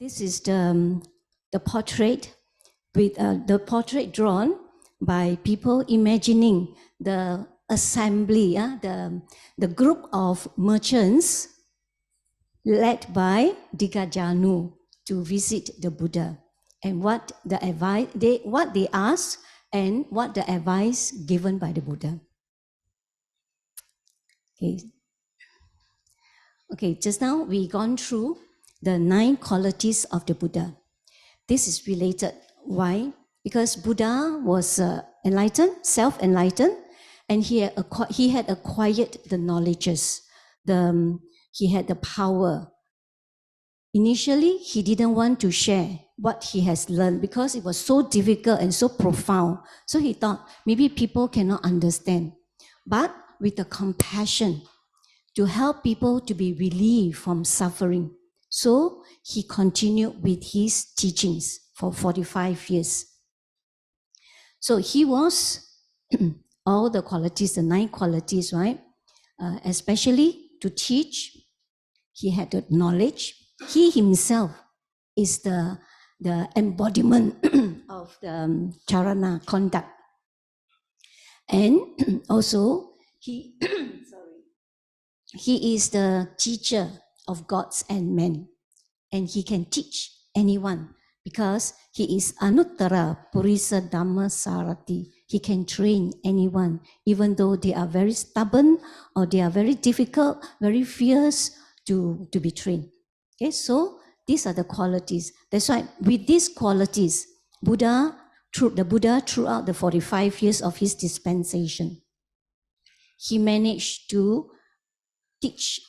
This is the portrait with the portrait drawn by people imagining the assembly, the group of merchants led by Dighajanu to visit the Buddha, and what they asked and what the advice given by the Buddha. Okay, just now we gone through the 9 qualities of the Buddha. This is related. Why? Because Buddha was enlightened, self-enlightened, and he had acquired the knowledges. He had the power. Initially, he didn't want to share what he has learned because it was so difficult and so profound. So he thought maybe people cannot understand. But with the compassion to help people to be relieved from suffering, so he continued with his teachings for 45 years. So he was all the qualities, the 9 qualities, right? Especially to teach, he had the knowledge. He himself is the embodiment of the charana conduct. And also, he is the teacher of gods and men. And he can teach anyone because he is Anuttara Purisa Dhamma Sarati. He can train anyone, even though they are very stubborn or they are very difficult, very fierce to be trained. Okay, so these are the qualities. That's why with these qualities, the Buddha throughout the 45 years of his dispensation, he managed to teach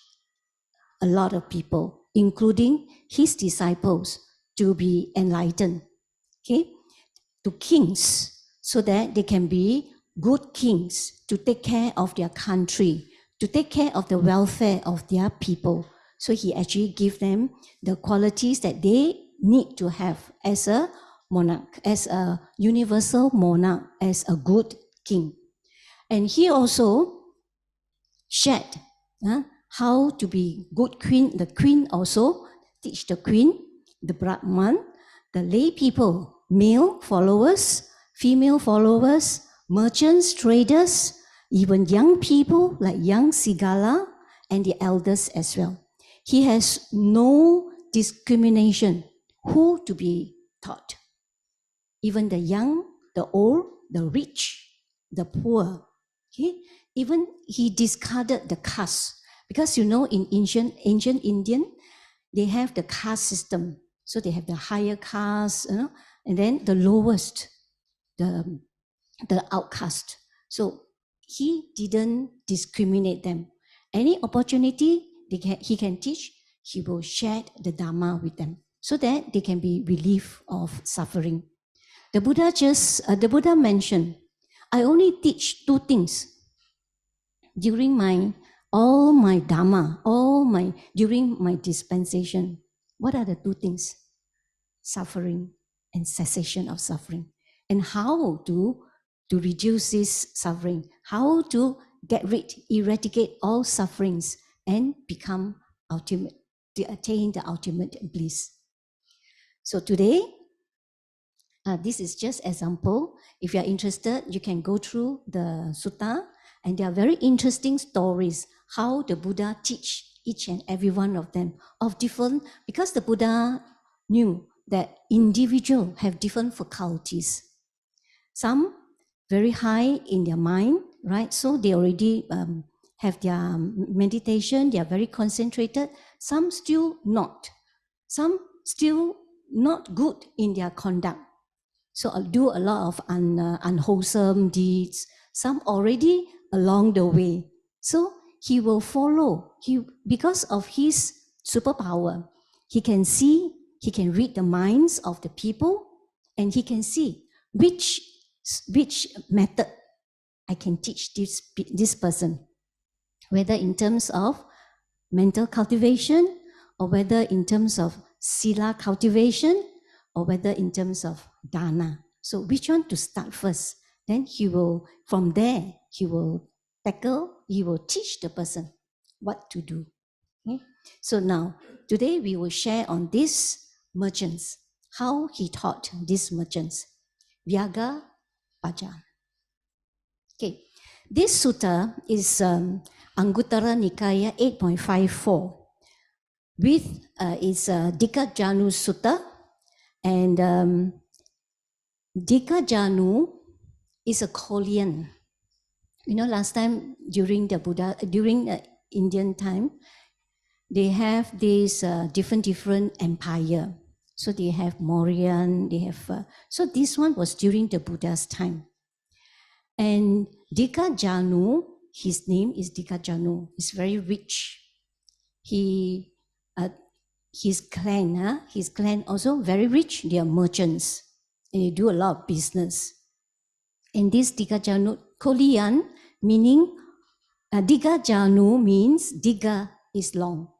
a lot of people, including his disciples, to be enlightened, okay, to kings, so that they can be good kings, to take care of their country, to take care of the welfare of their people. So he actually gave them the qualities that they need to have as a monarch, as a universal monarch, as a good king. And he also shared how to be good queen. The queen also teach the queen, the Brahman, the lay people, male followers, female followers, merchants, traders, even young people like young Sigala, and the elders as well. He has no discrimination who to be taught. Even the young, the old, the rich, the poor. Okay? Even he discarded the caste. Because you know, in ancient Indian, they have the caste system. So they have the higher caste, and then the lowest, the outcast. So he didn't discriminate them. Any opportunity he can teach, he will share the Dhamma with them so that they can be relieved of suffering. The Buddha mentioned, I only teach 2 things during all my Dhamma, during my dispensation. What are the 2 things? Suffering and cessation of suffering. And how to reduce this suffering, how to eradicate all sufferings and become to attain the ultimate bliss. So today, this is just example. If you are interested, you can go through the Sutta, and there are very interesting stories how the Buddha teach each and every one of them of different, because the Buddha knew that individuals have different faculties. Some very high in their mind, right? So they already have their meditation, they are very concentrated. Some still not. Some still not good in their conduct. So do a lot of unwholesome deeds. Some already along the way. So he will follow. Because of his superpower, he can see, he can read the minds of the people, and he can see which method I can teach this person, whether in terms of mental cultivation, or whether in terms of sila cultivation, or whether in terms of dana. So which one to start first? Then from there, he will teach the person what to do. Okay? So now, today we will share on this merchants. How he taught these merchants. Vyaga Paja. Okay, this sutta is Anguttara Nikaya 8.54 with is Dighajanu Sutta, and Dighajanu is a Korean. You know, last time during the Indian time, they have these different empire. So they have Mauryan, they have, so this one was during the Buddha's time. And Dighajanu, his name is Dighajanu, he's very rich. His clan also very rich, they are merchants, and they do a lot of business. And this Dighajanu, Korean, meaning, Dighajanu means, Digha is long.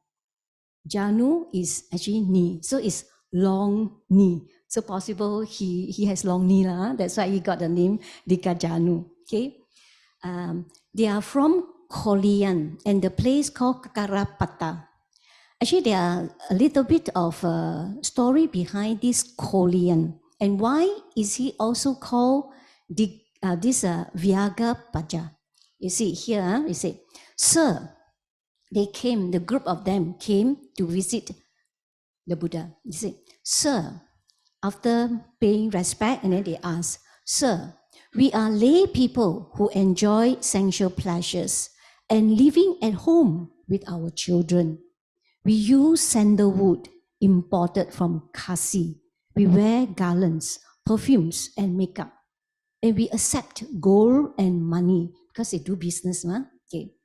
Janu is actually knee, so it's long knee. So possible he has long knee lah. That's why he got the name Dighajanu. Okay, they are from Korean and the place called Kakarapata. Actually, there are a little bit of a story behind this Korean, and why is he also called Vyaga Paja? You see here, you say, Sir. They came, the group of them came to visit the Buddha. They said, Sir, after paying respect, and then they asked, Sir, we are lay people who enjoy sensual pleasures and living at home with our children. We use sandalwood imported from Kasi. We wear garlands, perfumes, and makeup. And we accept gold and money because they do business. Okay.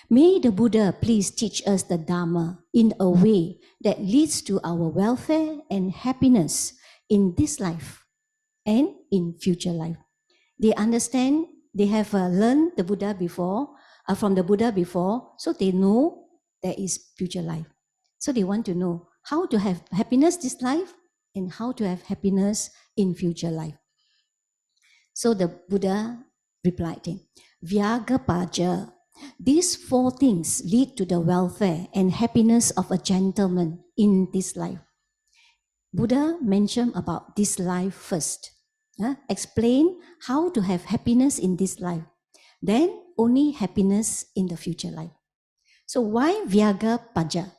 May the Buddha please teach us the Dharma in a way that leads to our welfare and happiness in this life and in future life. They understand, they have learned the Buddha before, from the Buddha before, so they know there is future life. So they want to know how to have happiness this life and how to have happiness in future life. So the Buddha replied, Vyagapaja, these four things lead to the welfare and happiness of a gentleman in this life. Buddha mentioned about this life first. Explain how to have happiness in this life. Then only happiness in the future life. So why Vyaga Paja?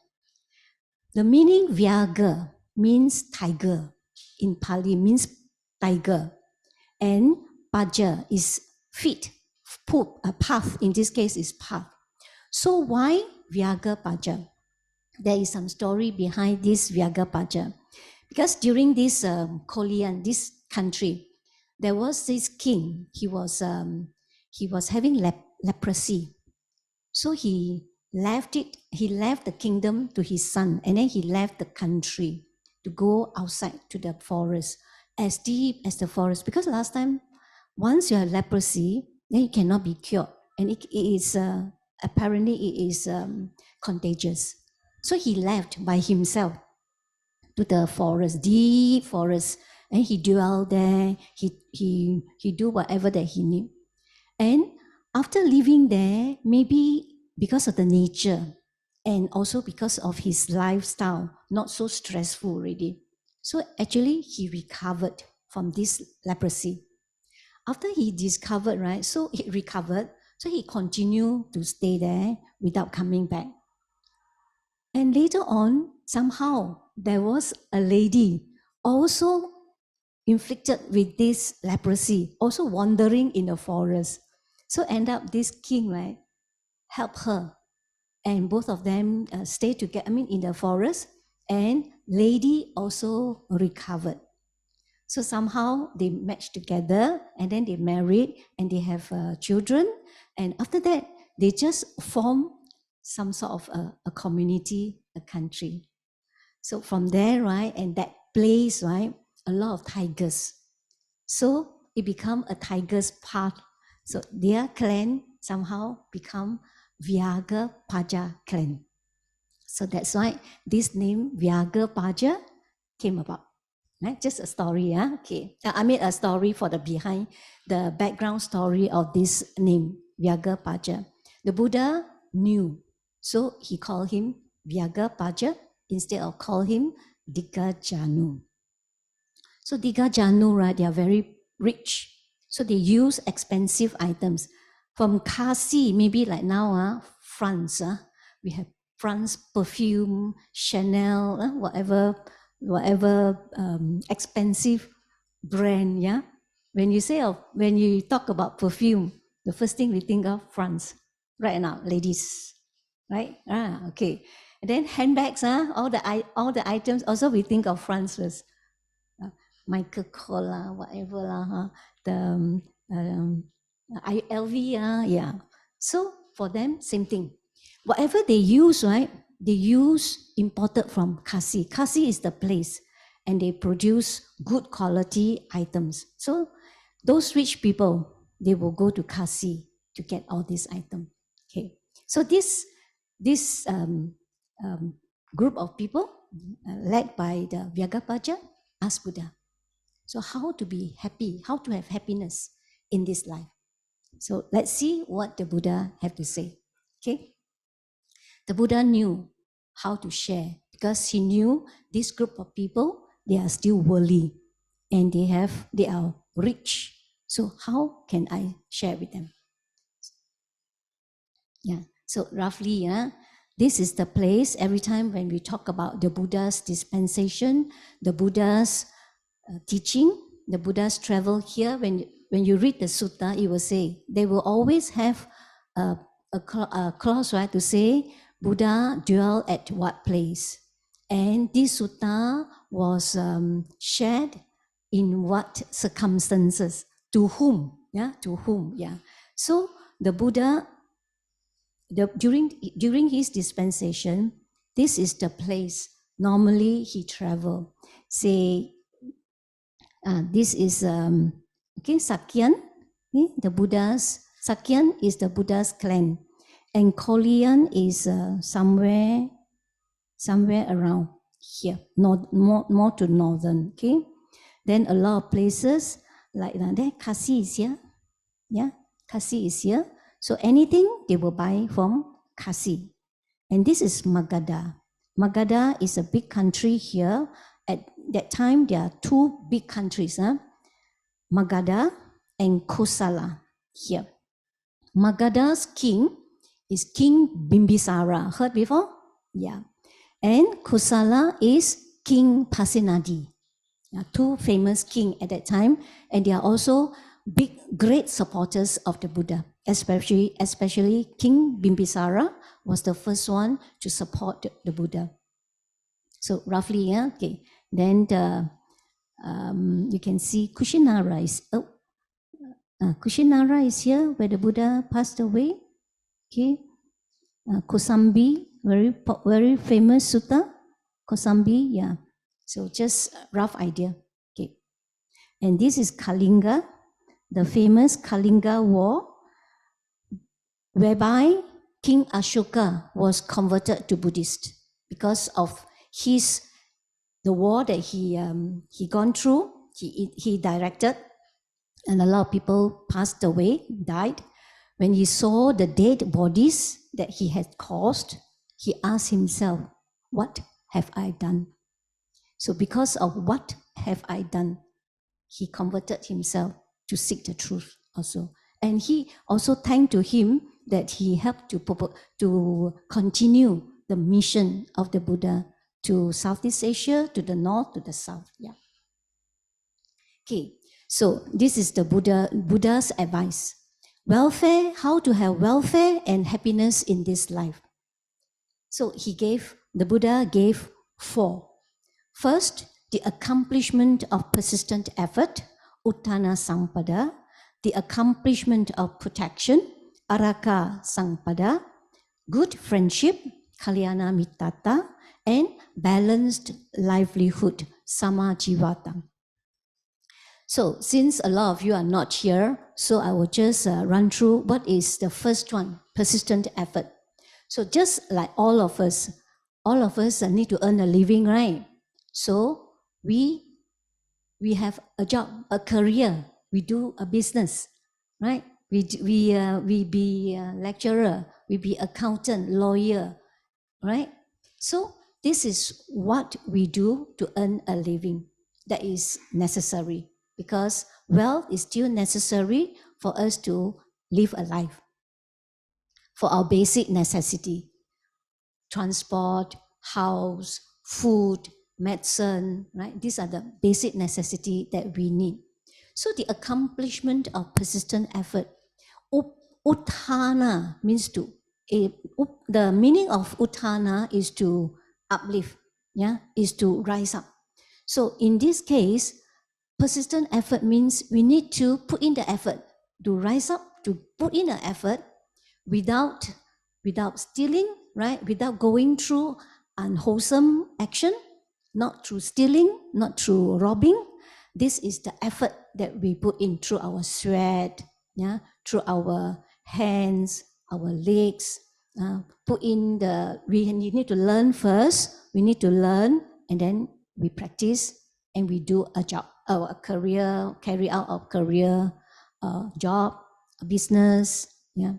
The meaning Vyaga means tiger. In Pali means tiger. And Paja is feet. Poop, a path, in this case is path. So why Vyaga Paja? There is some story behind this Vyaga Paja. Because during this Korean, this country, there was this king. He was having leprosy. So he left the kingdom to his son, and then he left the country to go outside to the forest, as deep as the forest. Because last time, once you have leprosy, then it cannot be cured, and it is apparently it is contagious. So he left by himself to the forest, deep forest, and he dwelled there. He do whatever that he need, and after living there, maybe because of the nature, and also because of his lifestyle, not so stressful already. So actually, he recovered from this leprosy. After he discovered, right, so he recovered, so he continued to stay there without coming back. And later on, somehow, there was a lady also inflicted with this leprosy, also wandering in the forest. So end up this king, right, helped her. And both of them stayed together, in the forest, and lady also recovered. So somehow they matched together, and then they married, and they have children. And after that, they just form some sort of a community, a country. So from there, right, and that place, right, a lot of tigers. So it become a tiger's path. So their clan somehow become Vyaga Paja clan. So that's why this name Vyaga Paja came about. Right? Just a story, okay. I made a story for the behind, the background story of this name, Vyaga Paja. The Buddha knew, so he called him Vyaga Paja instead of call him Dighajanu. So Dighajanu, right, they are very rich. So they use expensive items. From Kasi, maybe like now, France, we have France perfume, Chanel, whatever expensive brand, yeah. When you talk about perfume, the first thing we think of France, right now, ladies, right? Okay. And then handbags, all the items also we think of France first. Michael Kors, whatever the LV, yeah. So for them, same thing. Whatever they use, right? They use imported from Kasi. Kasi is the place, and they produce good quality items. So those rich people, they will go to Kasi to get all these items. Okay. So this group of people, led by the Vyagapaja, asked Buddha, so how to be happy, how to have happiness in this life. So let's see what the Buddha have to say. Okay. The Buddha knew how to share because he knew this group of people, they are still worldly and they are rich. So how can I share with them? Yeah. So roughly, this is the place every time when we talk about the Buddha's dispensation, the Buddha's teaching, the Buddha's travel here. When you read the sutta, it will say they will always have a clause, right, to say Buddha dwell at what place, and this sutta was shared in what circumstances, to whom, yeah. So the Buddha, during his dispensation, this is the place normally he travel. Say, this is Sakyan. Okay, the Buddha's Sakyan is the Buddha's clan, and Kolian is somewhere around here, more to northern. Okay, then a lot of places like that. Kasi is here, yeah, Kasi is here. So anything they will buy from Kasi, and this is Magadha. Magadha is a big country here. At that time, there are two big countries, Magadha and Kosala here. Magadha's king is King Bimbisara. Heard before? Yeah. And Kosala is King Pasenadi. Two famous kings at that time. And they are also great supporters of the Buddha. Especially King Bimbisara was the first one to support the Buddha. So roughly, yeah, okay. Then you can see Kushinara is Kushinara is here where the Buddha passed away. Okay, Kosambi, very famous sutta. Kosambi, yeah. So just a rough idea. Okay, and this is Kalinga, the famous Kalinga War, whereby King Ashoka was converted to Buddhist because of the war that he gone through. He directed, and a lot of people passed away, died. When he saw the dead bodies that he had caused, he asked himself, what have I done? So because of what have I done, he converted himself to seek the truth also. And he also thanked to him that he helped to continue the mission of the Buddha to Southeast Asia, to the north, to the south. Yeah. Okay, so this is the Buddha's advice. Welfare, how to have welfare and happiness in this life. So the Buddha gave 4. First, the accomplishment of persistent effort, Uttana Sampada, the accomplishment of protection, Araka Sampada, good friendship, Kalyana Mittata, and balanced livelihood, Samajivata. So since a lot of you are not here, so I will just run through what is the first one, persistent effort. So just like all of us need to earn a living, right? So we have a job, a career, we do a business, right? We be a lecturer, we be accountant, lawyer, right? So this is what we do to earn a living. That is necessary because wealth is still necessary for us to live a life, for our basic necessity, transport, house, food, medicine, right? These are the basic necessity that we need. So the accomplishment of persistent effort, uthana means to, the meaning of uthana is to uplift, yeah, is to rise up. So in this case, persistent effort means we need to put in the effort to rise up, to put in the effort without stealing, right? Without going through unwholesome action, not through stealing, not through robbing. This is the effort that we put in through our sweat, yeah, through our hands, our legs. Put in we need to learn first. We need to learn, and then we practice, and we do a job, a career, carry out our career, job, a business, yeah.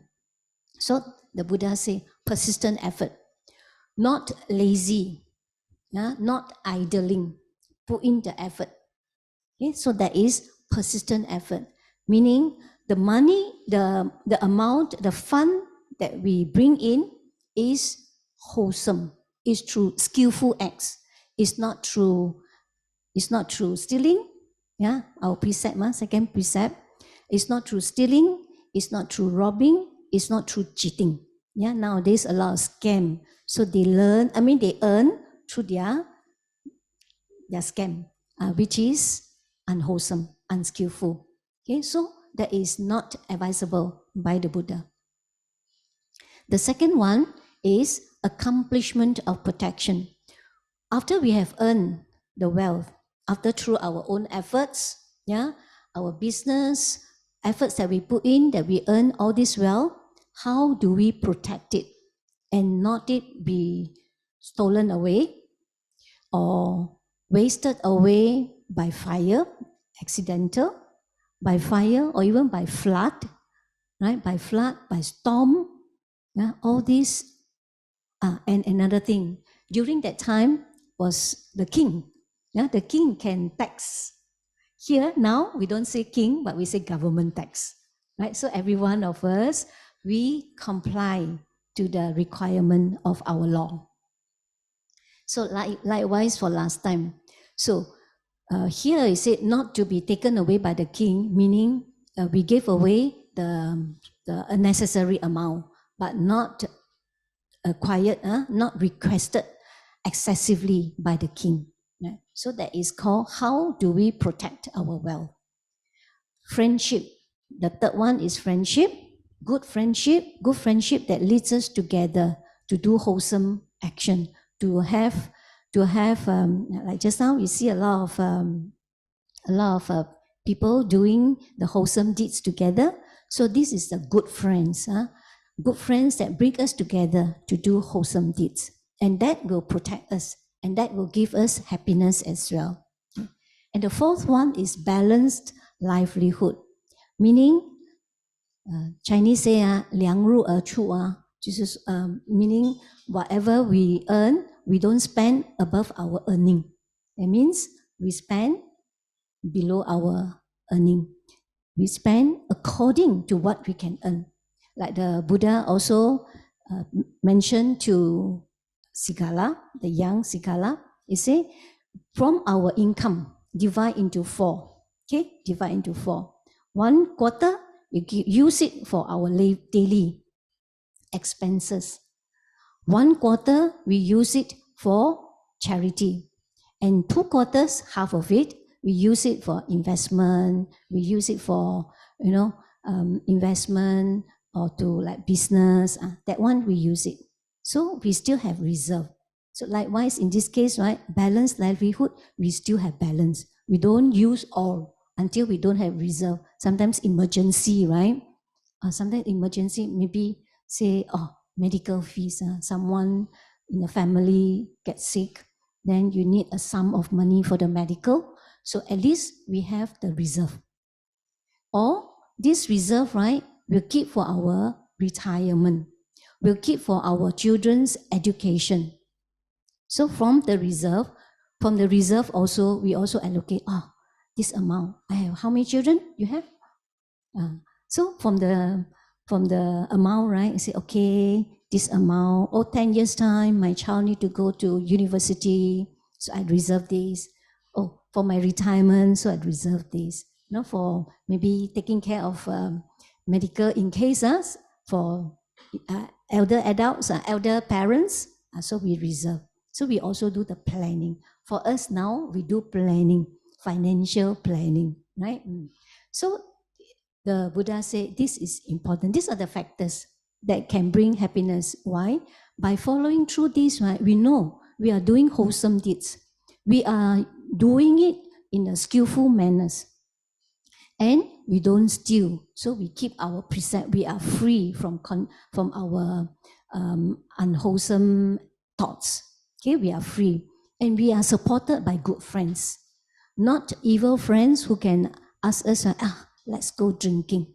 So the Buddha say persistent effort, not lazy, yeah, not idling, put in the effort. Okay, so that is persistent effort, meaning the money, the amount, the fund that we bring in is wholesome, is through skillful acts, it's not through stealing. Yeah, our precept, second precept, it's not through stealing, it's not through robbing, it's not through cheating. Yeah, nowadays a lot of scam. So they earn through their scam, which is unwholesome, unskillful. Okay, so that is not advisable by the Buddha. The second one is accomplishment of protection. After we have earned the wealth, after through our own efforts, yeah, our business efforts that we put in, that we earn all this wealth, how do we protect it and not it be stolen away or wasted away by fire, accidental, by fire, or even by flood, right? By flood, by storm, yeah, all these. And another thing, during that time was the king. Yeah, the king can tax. Here now we don't say king, but we say government tax, right? So every one of us, we comply to the requirement of our law. So likewise for last time. So here it said not to be taken away by the king, meaning we gave away the unnecessary amount, but not acquired, not requested excessively by the king. Right? So that is called how do we protect our wealth. Friendship. The third one is friendship. Good friendship that leads us together to do wholesome action, to have like just now you see a lot of people doing the wholesome deeds together. So this is the good friends, good friends that bring us together to do wholesome deeds, and that will protect us, and that will give us happiness as well. And the fourth one is balanced livelihood, meaning Chinese say 量入而出 就是 meaning whatever we earn, we don't spend above our earning. That means we spend below our earning. We spend according to what we can earn. Like the Buddha also mentioned to Sigala, the young Sigala, he say, from our income, divide into 4. Okay, divide into 4. 1 quarter, we use it for our daily expenses. 1 quarter, we use it for charity. And 2 quarters, half of it, we use it for investment. We use it for, investment or to like business. That one, we use it. So we still have reserve. So likewise, in this case, right, balanced livelihood, we still have balance. We don't use all until we don't have reserve. Sometimes emergency, right? Sometimes emergency, maybe say, medical fees. Someone in the family gets sick, then you need a sum of money for the medical. So at least we have the reserve. Or this reserve, right, we'll keep for our retirement. We'll keep for our children's education. So from the reserve also, we also allocate, this amount. I have how many children you have? So from the amount, right, I say, okay, this amount, 10 years time, my child need to go to university, so I reserve this. Oh, for my retirement, so I reserve this. For maybe taking care of medical in cases for elder adults, elder parents, so we reserve. So we also do the planning. For us now, we do planning, financial planning, right? So the Buddha said this is important. These are the factors that can bring happiness. Why? By following through this, right, we know we are doing wholesome deeds. We are doing it in a skillful manners. And we don't steal. So we keep our precept. We are free from our unwholesome thoughts. Okay, we are free. And we are supported by good friends. Not evil friends who can ask us, let's go drinking.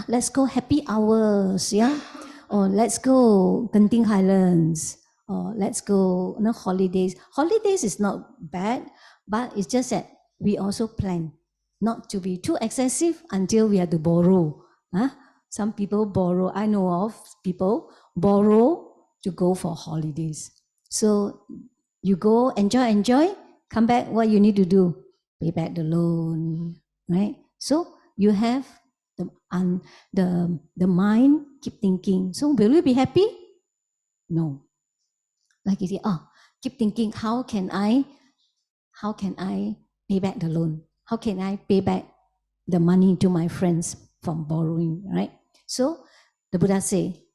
Let's go happy hours, yeah? Or let's go Genting Highlands. Or let's go holidays. Holidays is not bad, but it's just that we also plan not to be too excessive until we have to borrow. Some people borrow. I know of people borrow to go for holidays. So you go, enjoy, come back, what you need to do? Pay back the loan, right? So you have the mind keep thinking. So will you be happy? No. Like you say, keep thinking, how can I pay back the loan? How can I pay back the money to my friends from borrowing, right? So the Buddha say,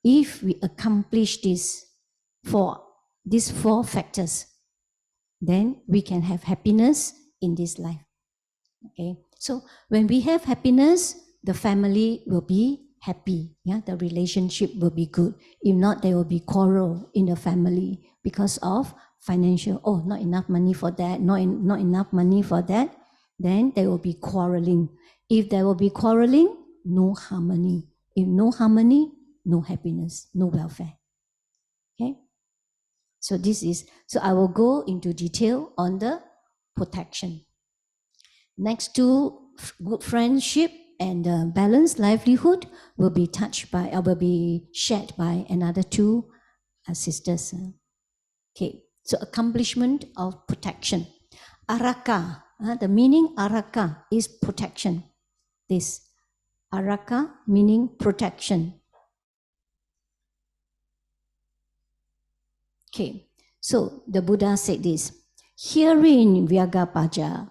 if we accomplish these four factors, then we can have happiness in this life. Okay, so when we have happiness, the family will be happy. Yeah, the relationship will be good. If not, there will be quarrel in the family because of financial. Not enough money for that. Not enough money for that. Then there will be quarreling. If there will be quarreling, no harmony. If no harmony, no happiness, no welfare. Okay. So I will go into detail on the protection. Next to good friendship and balanced livelihood will be shared by another two sisters. Okay, so accomplishment of protection. Araka, the meaning araka is protection. This araka meaning protection. Okay, so the Buddha said this, herein Vyagapaja,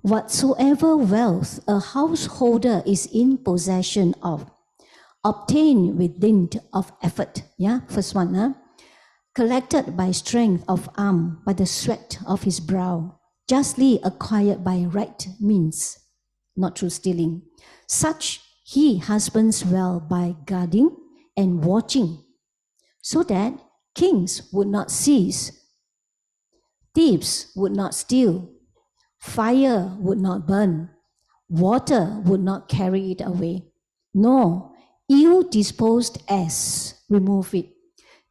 whatsoever wealth a householder is in possession of, obtained with dint of effort. Yeah, first one. Collected by strength of arm, by the sweat of his brow, justly acquired by right means, not through stealing. Such he husbands well by guarding and watching, so that kings would not seize, thieves would not steal, fire would not burn, water would not carry it away, nor ill-disposed as remove it.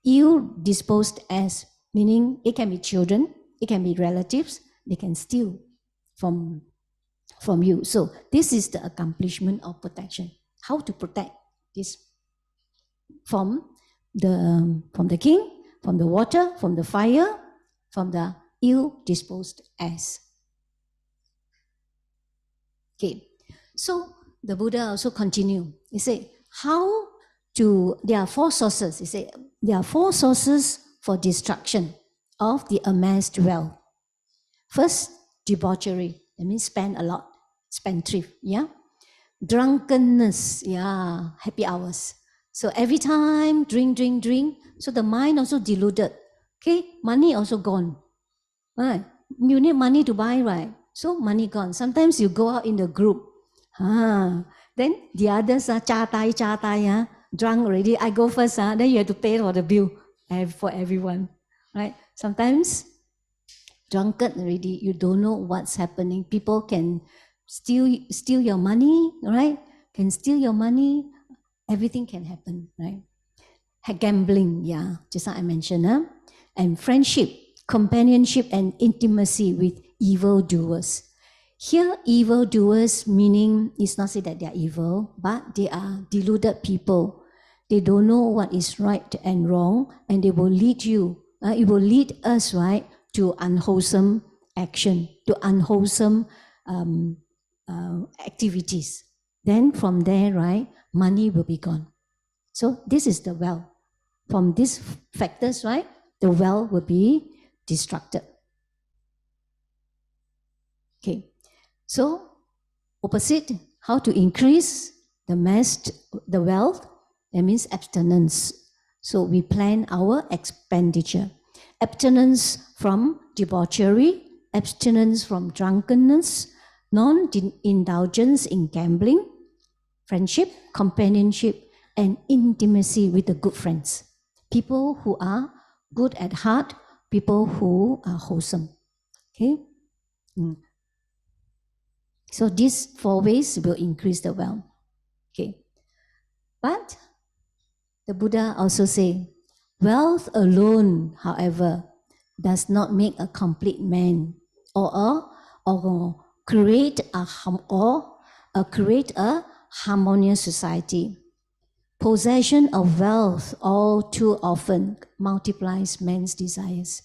Ill-disposed as, meaning it can be children, it can be relatives, they can steal from you. So this is the accomplishment of protection. How to protect this from the king, from the water, from the fire, from the ill-disposed as. Okay, so the Buddha also continue. He said, there are four sources. He said, there are four sources for destruction of the amassed wealth. First, debauchery. That means spend a lot, spendthrift. Yeah. Drunkenness. Yeah. Happy hours. So every time drink. So the mind also deluded. Okay. Money also gone. Right. You need money to buy, right? So money gone. Sometimes you go out in the group. Then the others are cha tai, drunk already. I go first. Then you have to pay for the bill for everyone. Right? Sometimes drunkard already, you don't know what's happening. People can steal your money, right? Can steal your money. Everything can happen, right? Gambling, yeah, just like I mentioned. And friendship. companionship and intimacy with evildoers. Here, evildoers meaning is not say that they are evil, but they are deluded people. They don't know what is right and wrong, and they will lead you. It will lead us, right, to unwholesome action, to unwholesome activities. Then from there, right, money will be gone. So this is the well. From these factors, right, the well will be destructed. Okay, so opposite, how to increase the wealth, that means abstinence. So we plan our expenditure. Abstinence from debauchery, abstinence from drunkenness, non-indulgence in gambling, friendship, companionship, and intimacy with the good friends. People who are good at heart, people who are wholesome. Okay? So these 4 ways will increase the wealth. Okay. But the Buddha also say, wealth alone, however, does not make a complete man or create a harmonious society. Possession of wealth all too often multiplies man's desires.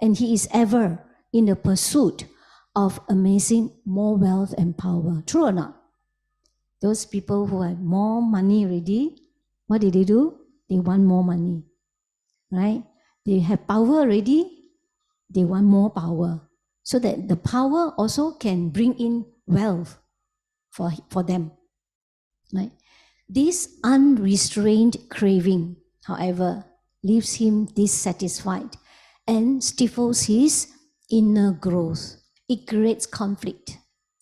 And he is ever in the pursuit of amassing more wealth and power. True or not? Those people who have more money already, what do? They want more money, right? They have power already, they want more power. So that the power also can bring in wealth for them, right? This unrestrained craving, however, leaves him dissatisfied and stifles his inner growth. It creates conflict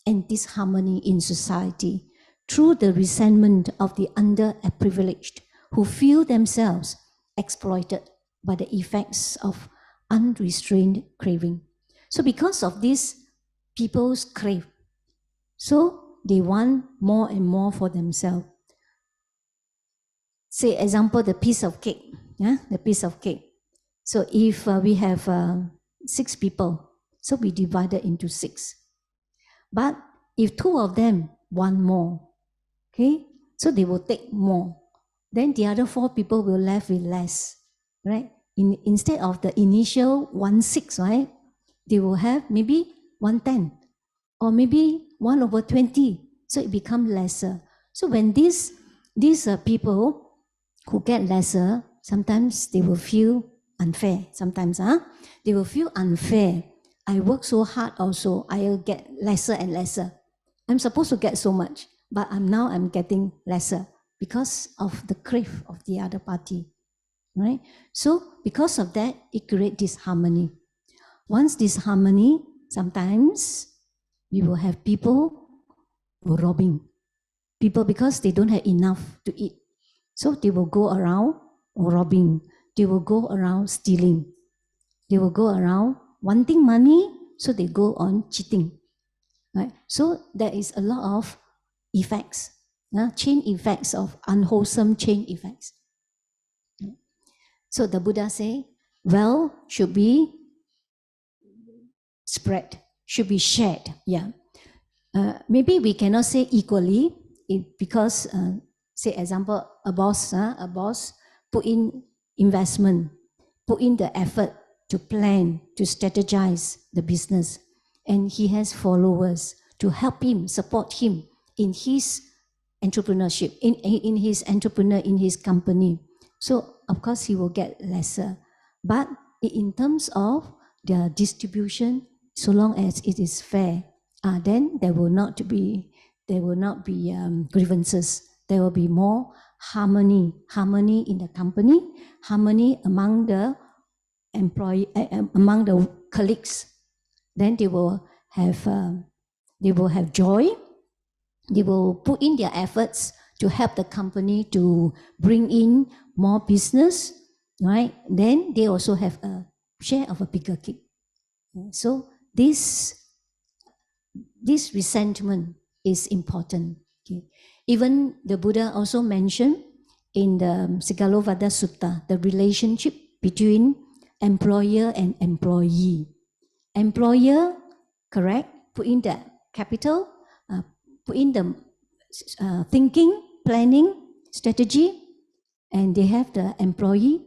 and disharmony in society through the resentment of the underprivileged who feel themselves exploited by the effects of unrestrained craving. So because of this, people's crave. So they want more and more for themselves. Say, example, the piece of cake. Yeah, the piece of cake. So if we have 6 people, so we divide it into 6. But if 2 of them want more, okay, so they will take more. Then the other 4 people will left with less, right? Instead of the initial 1/6, right, they will have maybe 1/10 or maybe 1/20. So it becomes lesser. So when these people who get lesser, sometimes they will feel unfair. Sometimes, they will feel unfair. I work so hard also, I'll get lesser and lesser. I'm supposed to get so much, but I'm getting lesser because of the crave of the other party, right? So because of that, it creates disharmony. Once disharmony, sometimes we will have people robbing people because they don't have enough to eat. So they will go around robbing. They will go around stealing. They will go around wanting money, so they go on cheating. Right? So there is a lot of effects, chain effects of unwholesome chain effects. So the Buddha say, wealth should be spread, should be shared. Yeah. Maybe we cannot say equally, because say example, a boss put in investment, put in the effort to plan, to strategize the business, and he has followers to help him, support him in his entrepreneurship, in his company. So of course he will get lesser. But in terms of the distribution, so long as it is fair, then there will not be grievances. There will be more harmony in the company, harmony among the among the colleagues. Then they will have joy. They will put in their efforts to help the company to bring in more business, right? Then they also have a share of a bigger cake. So this resentment is important. Okay. Even the Buddha also mentioned in the Sigalovada Sutta the relationship between employer and employee. Employer, correct, put in the capital, put in the thinking, planning, strategy, and they have the employee,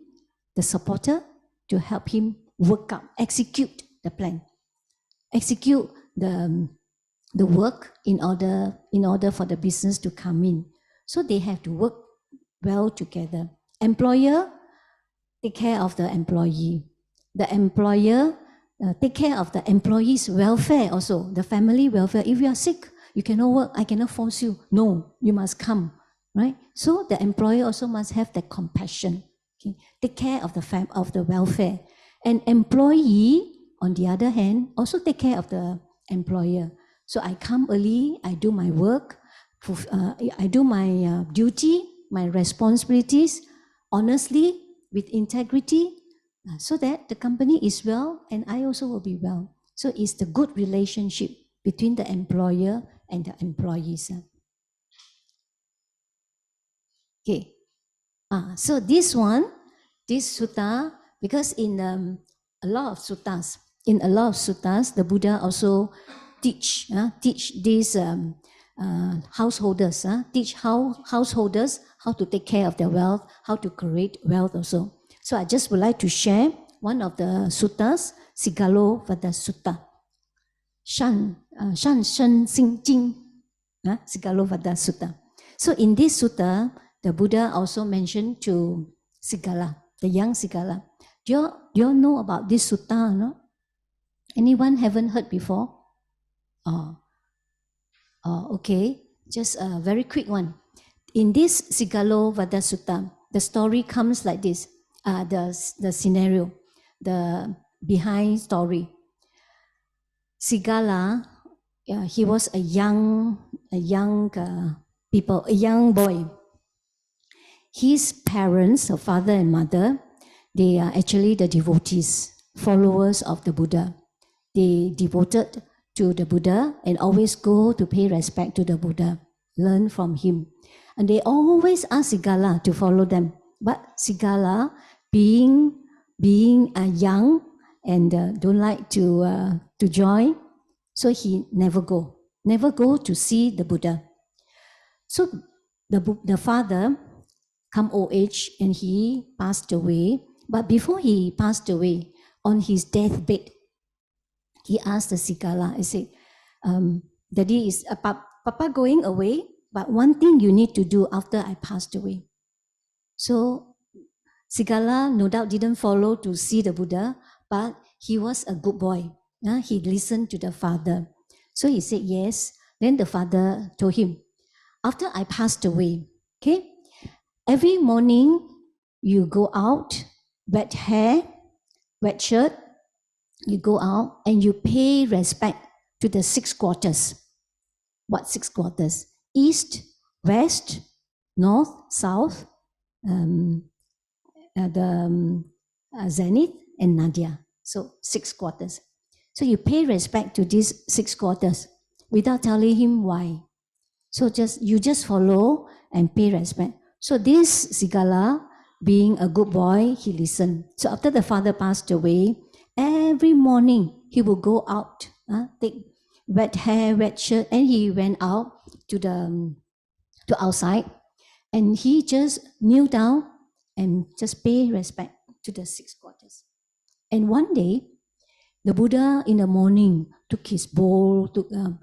the supporter, to help him work out, execute the plan, execute the work in order for the business to come in. So they have to work well together. Employer take care of the employee. The employer take care of the employee's welfare also, the family welfare. If you are sick, you cannot work, I cannot force you. No, you must come, right? So the employer also must have that compassion. Okay? Take care of the welfare. And employee, on the other hand, also take care of the employer. So I come early, I do my work, I do my duty, my responsibilities, honestly, with integrity, so that the company is well and I also will be well. So it's the good relationship between the employer and the employees. Okay. So this sutta, because in a lot of suttas, the Buddha also teach these householders, teach householders how to take care of their wealth, how to create wealth also. So I just would like to share one of the suttas, Sigalo Vada Sutta. Shan Shen Xing Jing, Sigalo Vada Sutta. So in this sutta, the Buddha also mentioned to Sigala, the young Sigala. Do you know about this sutta? No? Anyone haven't heard before? Okay. Just a very quick one. In this Sigalo Vada Sutta, the story comes like this. The scenario, the behind story. Sigala, he was a young boy. His parents, her father and mother, they are actually the devotees, followers of the Buddha. They devoted to the Buddha and always go to pay respect to the Buddha, learn from him. And they always ask Sigala to follow them. But Sigala, being young and don't like to join, so he never go to see the Buddha. So the father come old age and he passed away. But before he passed away, on his deathbed, he asked the Sigala, he said, Daddy, is Papa going away, but one thing you need to do after I passed away. So Sigala no doubt didn't follow to see the Buddha, but he was a good boy. He listened to the father. So he said yes. Then the father told him, after I passed away, okay, every morning you go out, wet hair, wet shirt, you go out and you pay respect to the 6 quarters. What 6 quarters? East, west, north, south, zenith and nadia. So 6 quarters. So you pay respect to these 6 quarters without telling him why. So you just follow and pay respect. So this Sigala, being a good boy, he listened. So after the father passed away, every morning he will go out, take wet hair, wet shirt, and he went out to outside, and he just kneel down and just pay respect to the 6 quarters. And one day, the Buddha in the morning took his bowl,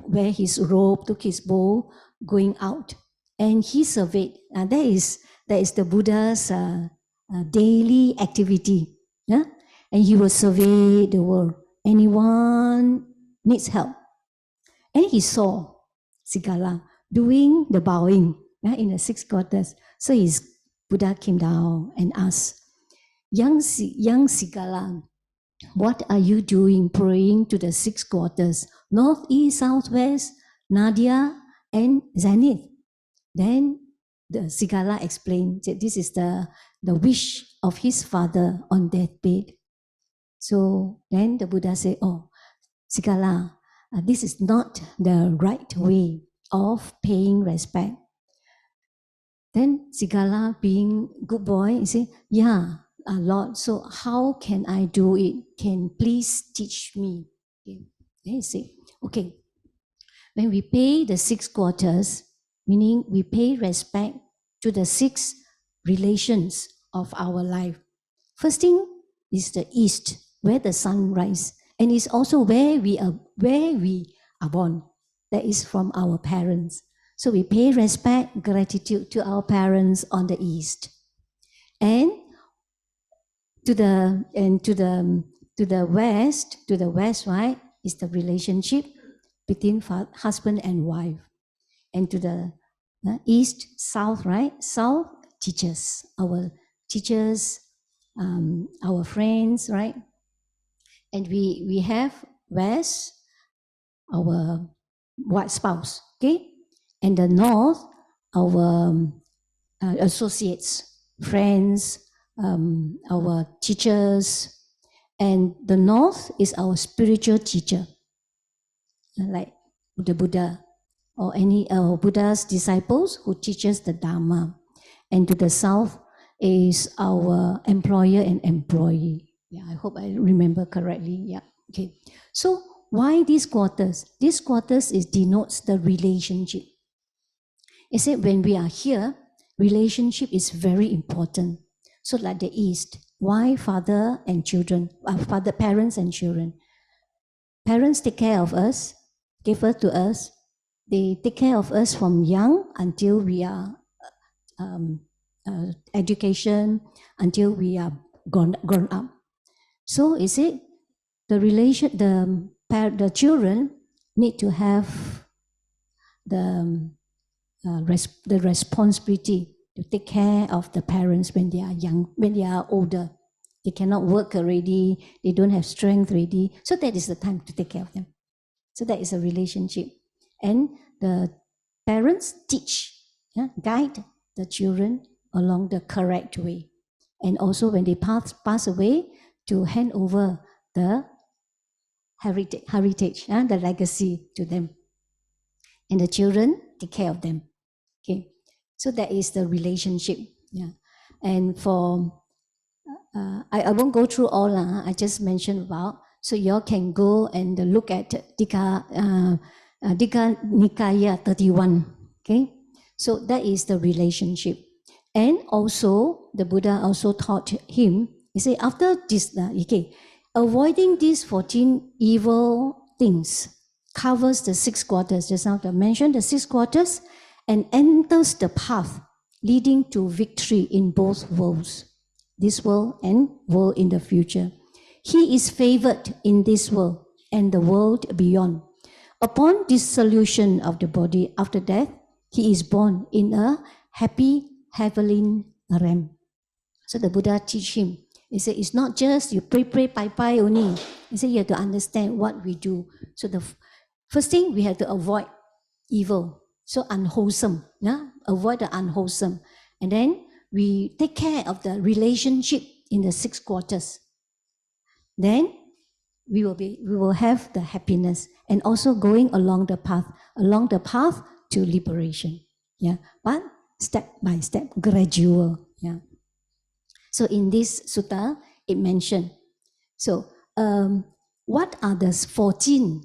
wear his robe, took his bowl, going out, and he surveyed. That is the Buddha's daily activity. Yeah? And he will survey the world. Anyone needs help. And he saw Sigala doing the bowing in the 6 quarters. So his Buddha came down and asked, young Sigala, what are you doing praying to the 6 quarters? North, east, south, west, nadia, and zenith. Then the Sigala explained that this is the wish of his father on deathbed. So then the Buddha said, oh, Sigala, this is not the right way of paying respect. Then Sigala, being good boy, he said, yeah, Lord, so how can I do it? Can please teach me? Okay. Then he said, okay, when we pay the 6 quarters, meaning we pay respect to the 6 relations of our life. First thing is the east, where the sun rises, and it's also where we are born. That is from our parents. So we pay respect, gratitude to our parents on the east, and to the west, right, is the relationship between husband and wife, and to the east, south, right, south teachers, our friends, right, and we have west, our white spouse, okay, and the north, our associates, friends, our teachers, and the north is our spiritual teacher, like the Buddha or any Buddha's disciples who teaches the Dharma. And to the south is our employer and employee. Yeah, I hope I remember correctly. Yeah, okay. So why these quarters? These quarters denotes the relationship. It said when we are here, relationship is very important. So like the East, why father and children, parents and children? Parents take care of us, give birth to us. They take care of us from young until we are education, until we are grown up. So is it the children need to have the the responsibility to take care of the parents when they are young, when they are older. They cannot work already, they don't have strength already. So that is the time to take care of them. So that is a relationship. And the parents teach, guide the children along the correct way. And also when they pass away, to hand over the heritage, the legacy to them. And the children take care of them. Okay, so that is the relationship. Yeah, and for I won't go through all. I just mentioned about. So you all can go and look at Digha Nikaya 31. Okay, so that is the relationship, and also the Buddha also taught him. He said after this, okay, avoiding these 14 evil things covers the 6 quarters. Just now I mentioned the 6 quarters, and enters the path leading to victory in both worlds, this world and world in the future. He is favored in this world and the world beyond. Upon dissolution of the body after death, he is born in a happy heavenly realm. So the Buddha teach him. He said, it's not just you pray, bye only. He said, you have to understand what we do. So the first thing, we have to avoid evil. So unwholesome, avoid the unwholesome. And then we take care of the relationship in the 6 quarters. Then we will have the happiness, and also going along the path to liberation. Yeah, but step by step, gradual. Yeah. So in this sutta, it mentioned. So what are the 14?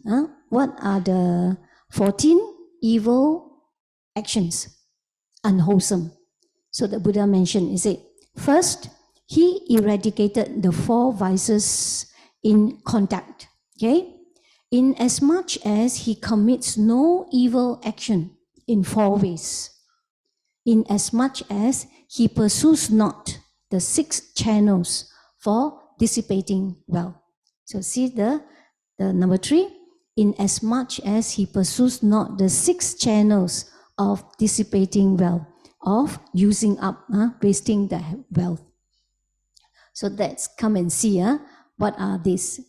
What are the 14 evil actions? Unwholesome. So the Buddha mentioned, he said, first, he eradicated the 4 vices in conduct. Okay? In as much as he commits no evil action in 4 ways, in as much as he pursues not the 6 channels for dissipating wealth. So see the number 3, in as much as he pursues not the 6 channels of dissipating wealth, of using up, wasting the wealth. So let's come and see what are these.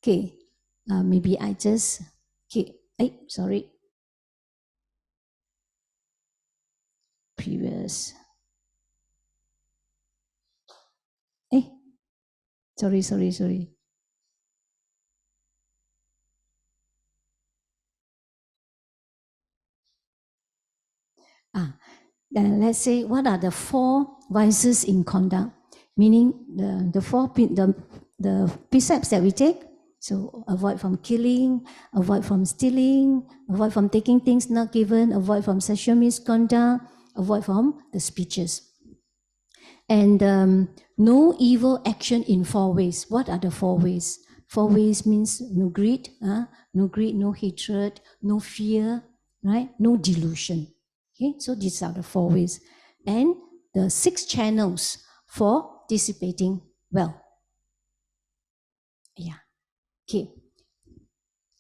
Okay, maybe I just, okay, sorry, previous. Sorry. then let's say, what are the 4 vices in conduct? Meaning the precepts that we take. So avoid from killing, avoid from stealing, avoid from taking things not given, avoid from sexual misconduct, avoid from the speeches. And no evil action in 4 ways. What are the 4 ways? 4 ways means no greed, no hatred, no fear, right? No delusion. Okay, so these are the 4 ways. And the 6 channels for dissipating wealth. Yeah. Okay.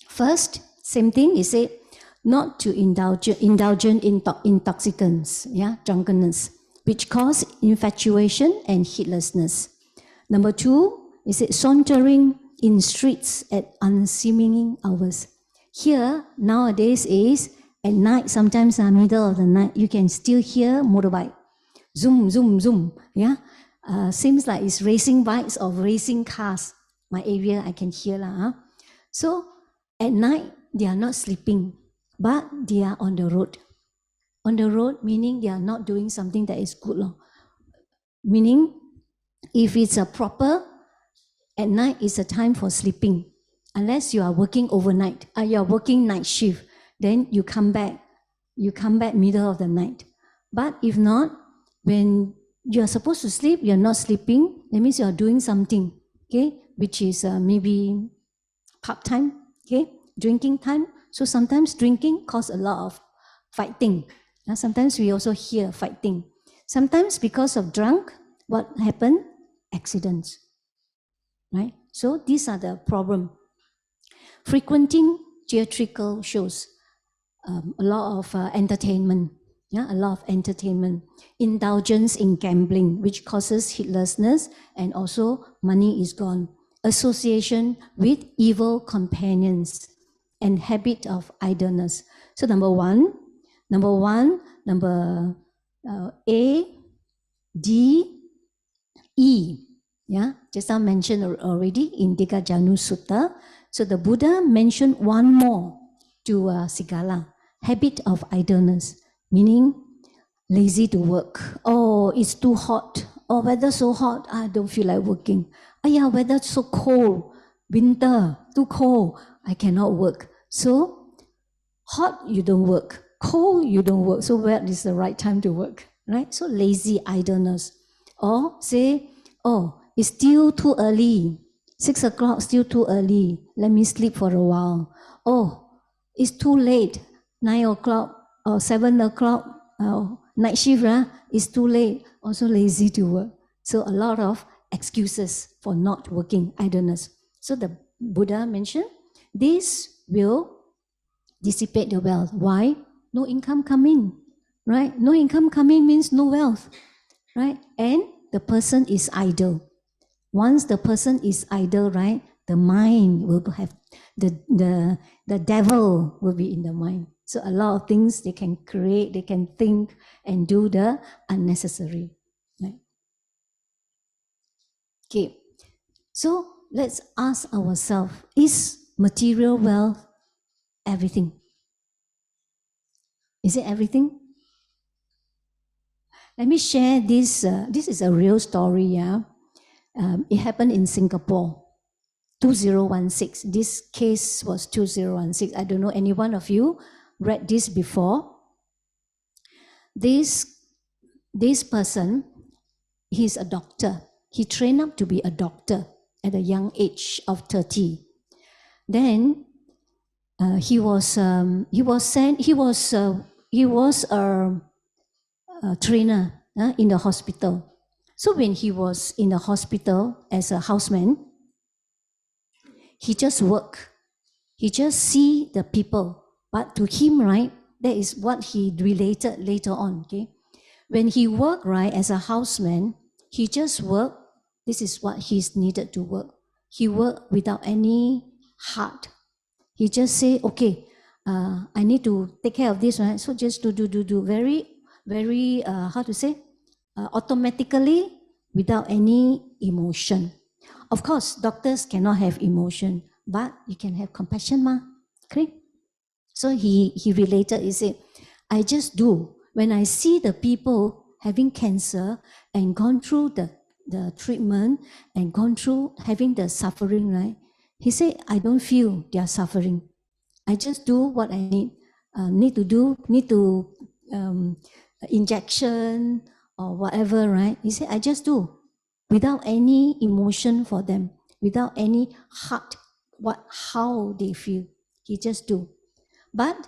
First, same thing, he said, not to indulge in intoxicants, drunkenness, which cause infatuation and heedlessness. Number 2, he said, sauntering in streets at unseemly hours. Here, nowadays is at night, sometimes middle of the night, you can still hear motorbike. Zoom, zoom, zoom. Yeah, seems like it's racing bikes or racing cars. My area, I can hear lah. So at night, they are not sleeping, but they are on the road. On the road, meaning they are not doing something that is good. Meaning, if it's a proper, at night is a time for sleeping. Unless you are working overnight, you are working night shift, then you come back middle of the night. But if not, when you are supposed to sleep, you are not sleeping, that means you are doing something, okay, which is maybe part-time, okay, drinking time. So sometimes drinking causes a lot of fighting. Sometimes we also hear fighting. Sometimes because of drunk, what happened? Accidents, right? So these are the problem. Frequenting theatrical shows, a lot of entertainment, a lot of entertainment. Indulgence in gambling, which causes heedlessness, and also money is gone. Association with evil companions and habit of idleness. So number A, D, E. Yeah, just now mentioned already in Dighajanu Sutta. So the Buddha mentioned one more to Sigala, habit of idleness, meaning lazy to work. Oh, it's too hot. Oh, weather so hot, I don't feel like working. Oh yeah, weather so cold, winter, too cold, I cannot work. So hot, you don't work. Cold, you don't work. So where is the right time to work, right? So lazy idleness. Or say, oh, it's still too early. 6 o'clock, still too early. Let me sleep for a while. Oh, it's too late. 9 o'clock or 7 o'clock, night shift, it's too late. Also lazy to work. So a lot of excuses for not working, idleness. So the Buddha mentioned, this will dissipate the wealth. Why? No income coming, right? No income coming means no wealth, right? And the person is idle. Once the person is idle, right, the mind will have, the devil will be in the mind. So a lot of things they can create, they can think and do the unnecessary, right? Okay, so let's ask ourselves, is material wealth everything? Is it everything? Let me share this. This is a real story, yeah. It happened in Singapore, 2016. This case was 2016. I don't know any one of you read this before. This person, he's a doctor. He trained up to be a doctor at a young age of 30. Then he was a trainer in the hospital. So when he was in the hospital as a houseman, he just work. He just see the people. But to him, right, that is what he related later on, okay? When he worked, right, as a houseman, he just worked. This is what he's needed to work. He worked without any heart. He just say, okay, I need to take care of this, right? So just do. Very, how to say, automatically, without any emotion. Of course, doctors cannot have emotion, but you can have compassion, ma. Okay? So he related, he said, I just do when I see the people having cancer and gone through the treatment and gone through having the suffering, right? He said, I don't feel their suffering. I just do what I need to do, injection or whatever, right? He said, I just do without any emotion for them, without any heart, how they feel. He just do. But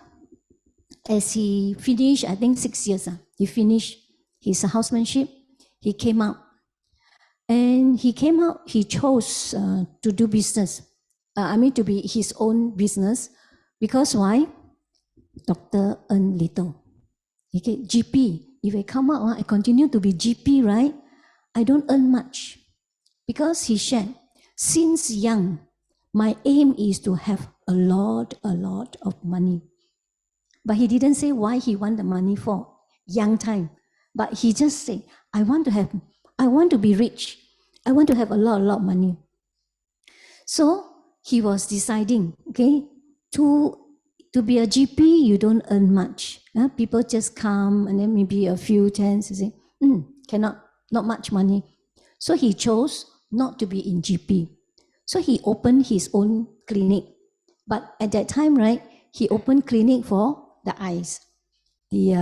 as he finished, I think 6 years, he finished his housemanship, he came out. And he came out, he chose to do business. To be his own business. Because why? Doctor earn little. Okay, GP. If I come out, I continue to be GP, right? I don't earn much. Because he shared, since young, my aim is to have a lot of money. But he didn't say why he want the money for young time. But he just said, I want to be rich. I want to have a lot of money. So he was deciding, okay, to be a GP, you don't earn much. People just come and then maybe a few tens, you say, not much money. So he chose not to be in GP. So he opened his own clinic. But at that time, right, he opened clinic for the eyes, the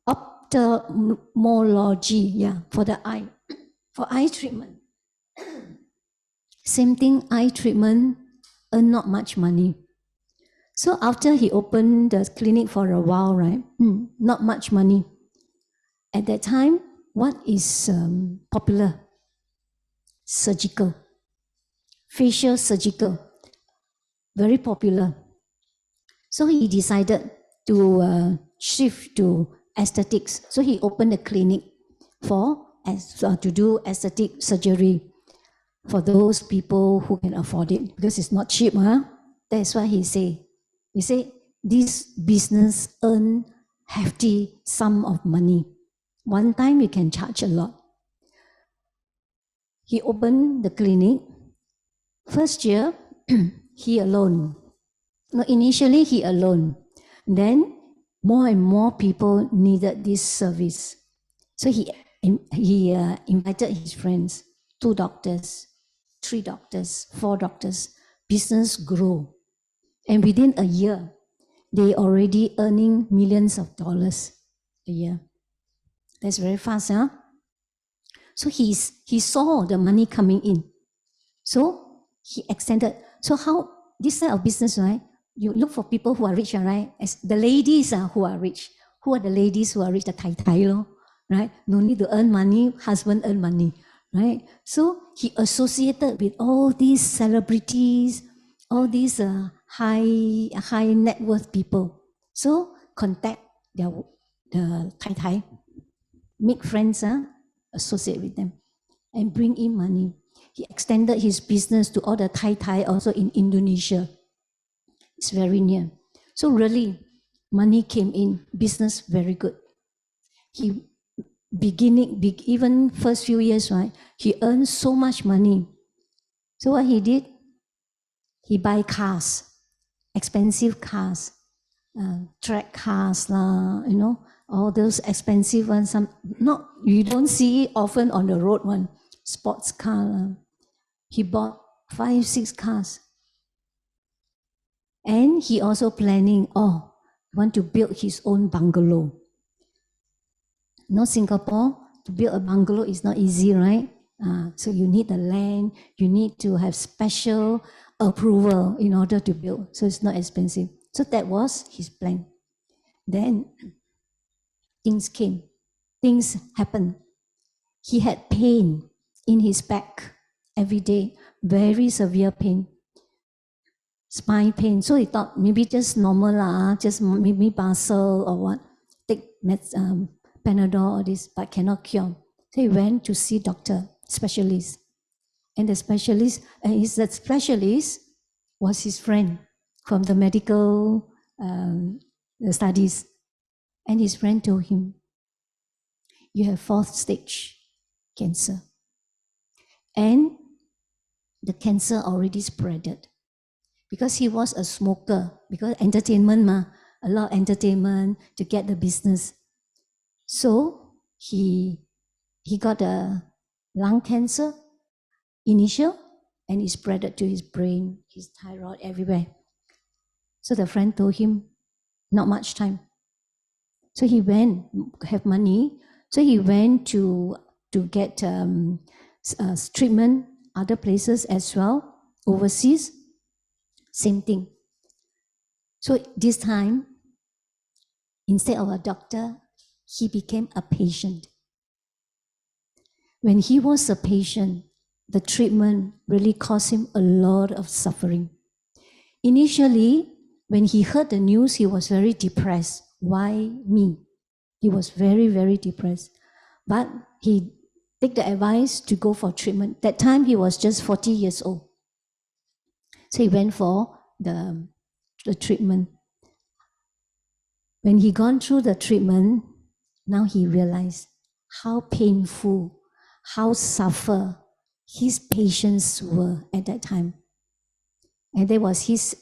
ophthalmology, for the eye, for eye treatment. Same thing, eye treatment, earn not much money. So after he opened the clinic for a while, right, not much money. At that time, what is popular? Surgical, facial surgical, very popular. So he decided to shift to aesthetics. So he opened a clinic to do aesthetic surgery for those people who can afford it, because it's not cheap, That's why he said, this business earn hefty sum of money. One time you can charge a lot. He opened the clinic. First year, he alone. No, initially he alone. Then more and more people needed this service. So he invited his friends, 2 doctors, 3 doctors, 4 doctors. Business grew. And within a year, they already earning millions of dollars a year. That's very fast, So he saw the money coming in. So he extended. So how this type of business, right? You look for people who are rich, right? As the ladies who are rich. Who are the ladies who are rich? The tai, right? No need to earn money, husband earn money, right? So he associated with all these celebrities, all these high net worth people. So contact the tai, make friends, associate with them, and bring in money. He extended his business to all the tai also in Indonesia. It's very near. So really, money came in, business very good. He even first few years, right? He earned so much money. So what he did? He buy cars, expensive cars, track cars, all those expensive ones. You don't see it often on the road one, sports car. He bought 5, 6 cars. And he also planning, want to build his own bungalow. Singapore, to build a bungalow is not easy, right? So you need the land, you need to have special approval in order to build. So it's not expensive. So that was his plan. Then things came, things happened. He had pain in his back every day, very severe pain. Spine pain. So he thought maybe just normal, just maybe muscle or what. Take Panadol or this, but cannot cure. So he went to see doctor, specialist. And the specialist was his friend from the medical studies. And his friend told him, you have 4th stage cancer. And the cancer already spreaded. Because he was a smoker, because entertainment, a lot of entertainment to get the business. So he got a lung cancer initial, and it spread to his brain, his thyroid, everywhere. So the friend told him, not much time. So he went, have money. So he went to get treatment other places as well, overseas. Same thing. So this time, instead of a doctor, he became a patient. When he was a patient, the treatment really caused him a lot of suffering. Initially, when he heard the news, he was very depressed. Why me? He was very, very depressed. But he took the advice to go for treatment. That time he was just 40 years old. So he went for the treatment. When he gone through the treatment, now he realized how painful, how suffer his patients were at that time. And that was his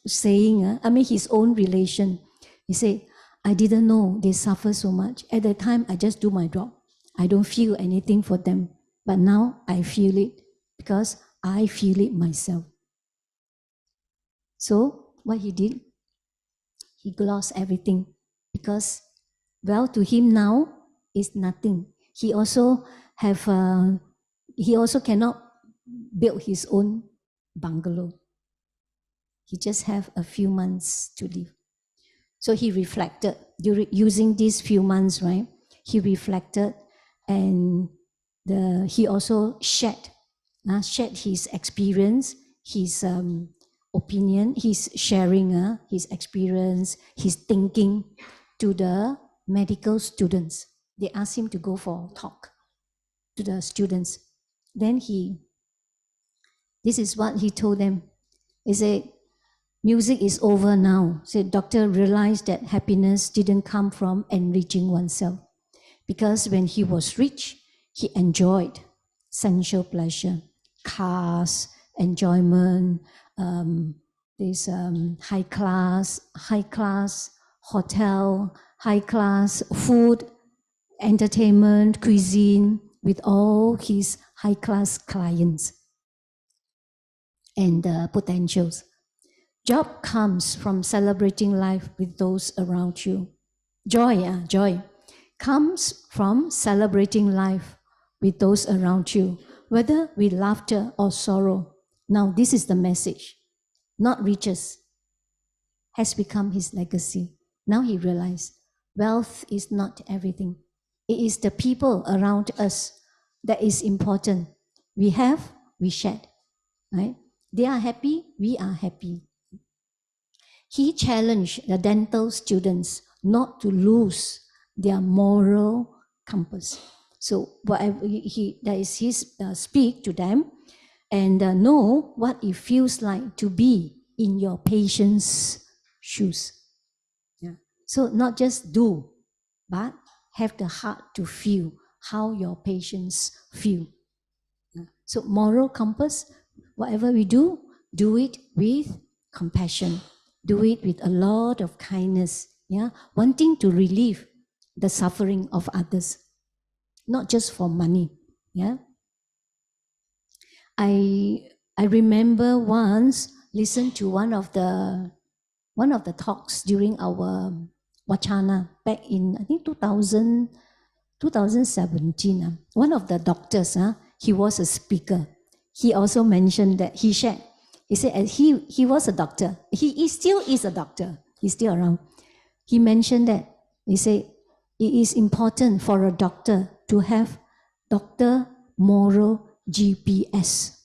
saying, his own relation. He said, I didn't know they suffer so much. At that time, I just do my job. I don't feel anything for them. But now I feel it because I feel it myself. So what he did, he lost everything because, well, to him now is nothing. He also cannot build his own bungalow. He just have a few months to live. So he reflected using these few months, right? He reflected, and he also shared his experience, his opinion, his sharing his experience, his thinking to the medical students. They asked him to go for a talk to the students. Then this is what he told them. He said, music is over now. Said doctor realized that happiness didn't come from enriching oneself. Because when he was rich, he enjoyed sensual pleasure, cars, enjoyment, this high class hotel, high class food, entertainment, cuisine, with all his high class clients and potentials. Joy comes from celebrating life with those around you. Joy comes from celebrating life with those around you, whether with laughter or sorrow. Now, this is the message. Not riches has become his legacy. Now he realized wealth is not everything. It is the people around us that is important. We have, we share, right? They are happy, we are happy. He challenged the dental students not to lose their moral compass. So whatever that is his speak to them, and know what it feels like to be in your patient's shoes. Yeah. So not just do, but have the heart to feel how your patients feel. Yeah. So moral compass, whatever we do it with compassion. Do it with a lot of kindness, wanting to relieve the suffering of others, not just for money. I remember once listened to one of the talks during our Wachana back in, I think 2017. One of the doctors, he was a speaker. He also mentioned that he said he was a doctor. He still is a doctor. He's still around. He mentioned that, he said, it is important for a doctor to have doctor moral GPS.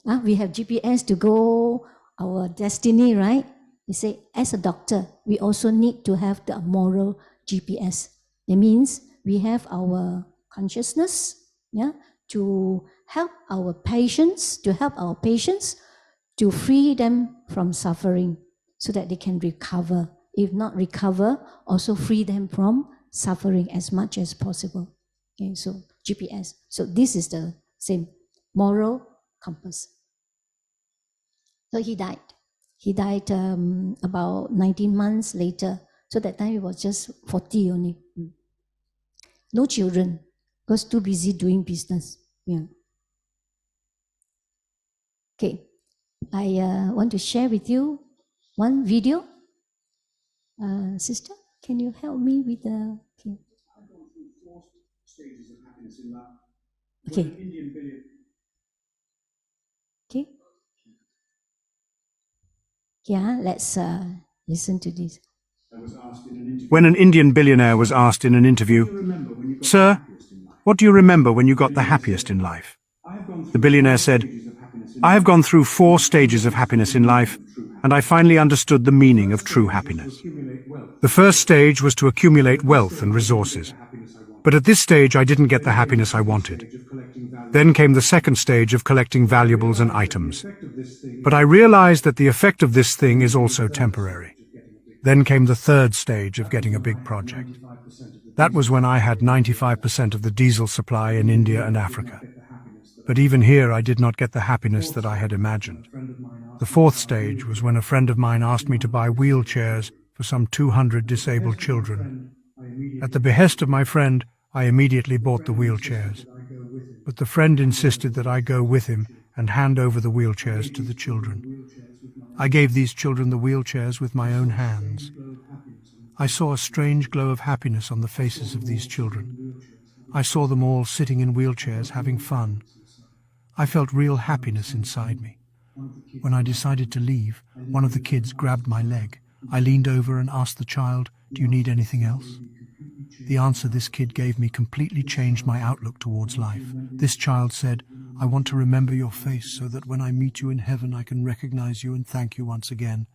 We have GPS to go our destiny, right? He said, as a doctor, we also need to have the moral GPS. It means we have our consciousness, to help our patients, to free them from suffering so that they can recover. If not recover, also free them from suffering as much as possible. Okay, so GPS. So this is the same moral compass. So he died. He died about 19 months later. So that time he was just 40 only. No children, because too busy doing business. Yeah. Okay, I want to share with you one video. Sister, can you help me with the... Okay. I've gone through 4 stages of happiness in life. Okay. When an Indian billionaire... Okay. Yeah, let's listen to this. When an Indian billionaire was asked in an interview, "Sir, what do you remember when you got the happiest in life?" The billionaire said, "I have gone through 4 stages of happiness in life, and I finally understood the meaning of true happiness. The first stage was to accumulate wealth and resources. But at this stage I didn't get the happiness I wanted. Then came the second stage of collecting valuables and items. But I realized that the effect of this thing is also temporary. Then came the third stage of getting a big project. That was when I had 95% of the diesel supply in India and Africa. But even here I did not get the happiness that I had imagined. The fourth stage was when a friend of mine asked me to buy wheelchairs for some 200 disabled children. At the behest of my friend, I immediately bought the wheelchairs. But the friend insisted that I go with him and hand over the wheelchairs to the children. I gave these children the wheelchairs with my own hands. I saw a strange glow of happiness on the faces of these children. I saw them all sitting in wheelchairs having fun. I felt real happiness inside me. When I decided to leave, one of the kids grabbed my leg. I leaned over and asked the child, "Do you need anything else?" The answer this kid gave me completely changed my outlook towards life. This child said, "I want to remember your face so that when I meet you in heaven I can recognize you and thank you once again."